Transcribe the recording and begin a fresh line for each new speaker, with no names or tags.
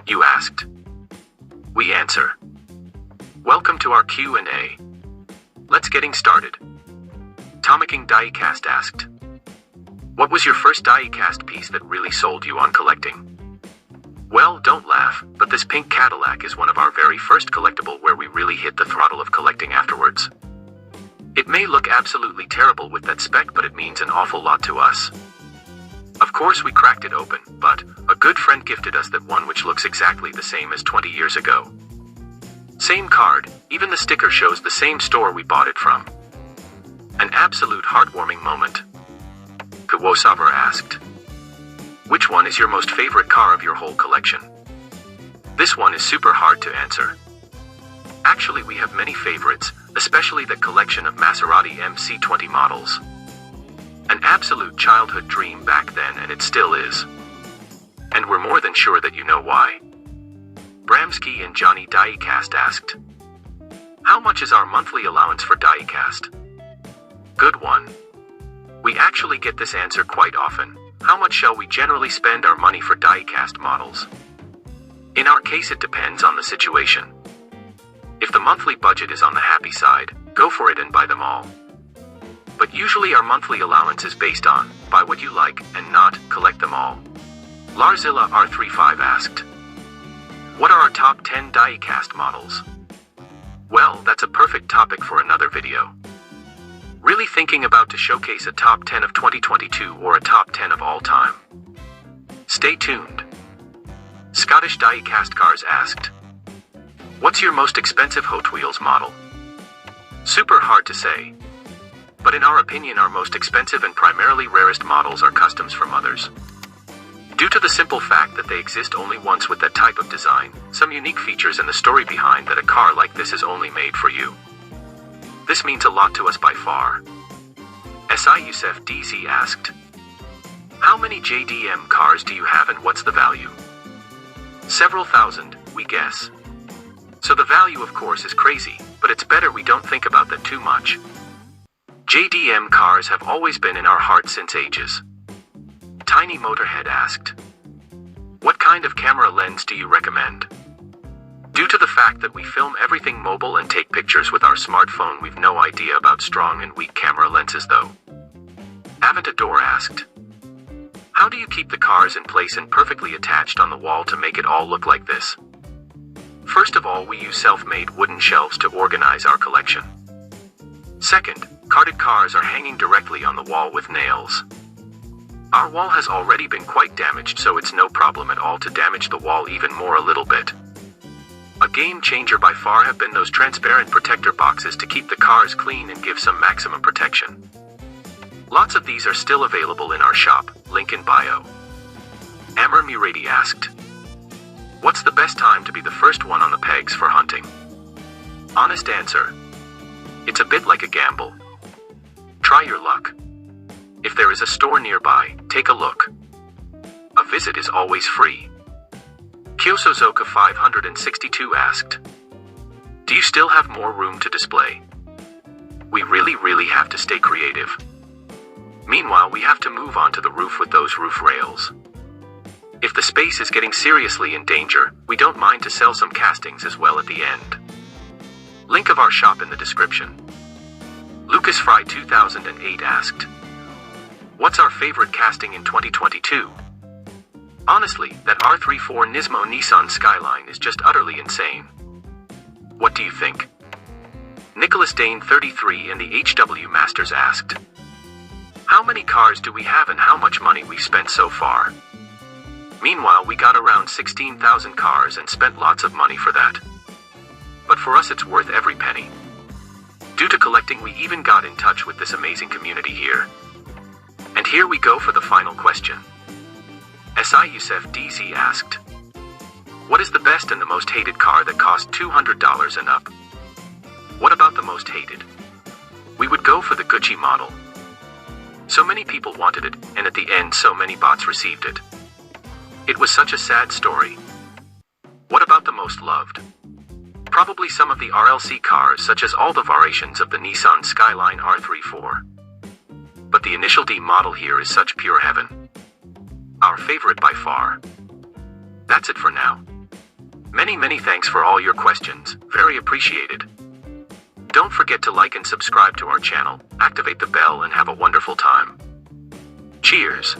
You asked. We answer. Welcome to our Q&A. Let's getting started. Tomicking Diecast asked. What was your first Diecast piece that really sold you on collecting? Well, don't laugh, but this pink Cadillac is one of our very first collectible where we really hit the throttle of collecting afterwards. It may look absolutely terrible with that spec, but it means an awful lot to us. Of course we cracked it open, but a good friend gifted us that one which looks exactly the same as 20 years ago. Same card, even the sticker shows the same store we bought it from. An absolute heartwarming moment. Kuwosaver asked. Which one is your most favorite car of your whole collection? This one is super hard to answer. Actually, we have many favorites, especially the collection of Maserati MC20 models. An absolute childhood dream back then, and it still is. And we're more than sure that you know why. Bramsky and Johnny Diecast asked. How much is our monthly allowance for Diecast? Good one. We actually get this answer quite often. How much shall we generally spend our money for Diecast models? In our case, it depends on the situation. If the monthly budget is on the happy side, go for it and buy them all. But usually our monthly allowance is based on, buy what you like, and not, collect them all. Larzilla R35 asked. What are our top 10 Diecast models? Well, that's a perfect topic for another video. Really thinking about to showcase a top 10 of 2022 or a top 10 of all time. Stay tuned. Scottish Diecast Cars asked. What's your most expensive Hotwheels model? Super hard to say. But in our opinion, our most expensive and primarily rarest models are customs from others. Due to the simple fact that they exist only once with that type of design, some unique features and the story behind that a car like this is only made for you. This means a lot to us by far. SI Youssef DZ asked. How many JDM cars do you have and what's the value? Several thousand, we guess. So the value of course is crazy, but it's better we don't think about that too much. JDM cars have always been in our hearts since ages. Tiny Motorhead asked. What kind of camera lens do you recommend? Due to the fact that we film everything mobile and take pictures with our smartphone, we've no idea about strong and weak camera lenses though. Aventador asked. How do you keep the cars in place and perfectly attached on the wall to make it all look like this? First of all, we use self-made wooden shelves to organize our collection. Second, carded cars are hanging directly on the wall with nails. Our wall has already been quite damaged, so it's no problem at all to damage the wall even more a little bit. A game changer by far have been those transparent protector boxes to keep the cars clean and give some maximum protection. Lots of these are still available in our shop, link in bio. Amr Muradi asked. What's the best time to be the first one on the pegs for hunting? Honest answer. It's a bit like a gamble. Try your luck. If there is a store nearby, take a look. A visit is always free. Kyosozoka 562 asked. Do you still have more room to display? We really have to stay creative. Meanwhile, we have to move on to the roof with those roof rails. If the space is getting seriously in danger, we don't mind to sell some castings as well at the end. Link of our shop in the description. Lucas Fry 2008 asked. What's our favorite casting in 2022? Honestly, that R34 Nismo Nissan Skyline is just utterly insane. What do you think? Nicholas Dane 33 and the HW Masters asked. How many cars do we have and how much money we've spent so far? Meanwhile, we got around 16,000 cars and spent lots of money for that. But for us it's worth every penny. Due to collecting, we even got in touch with this amazing community here. And here we go for the final question. SI Youssef DZ asked. What is the best and the most hated car that cost $200 and up? What about the most hated? We would go for the Gucci model. So many people wanted it, and at the end so many bots received it. It was such a sad story. What about the most loved? Probably some of the RLC cars, such as all the variations of the Nissan Skyline R34. But the initial D model here is such pure heaven. Our favorite by far. That's it for now. Many thanks for all your questions. Very appreciated. Don't forget to like and subscribe to our channel, activate the bell, and have a wonderful time. Cheers!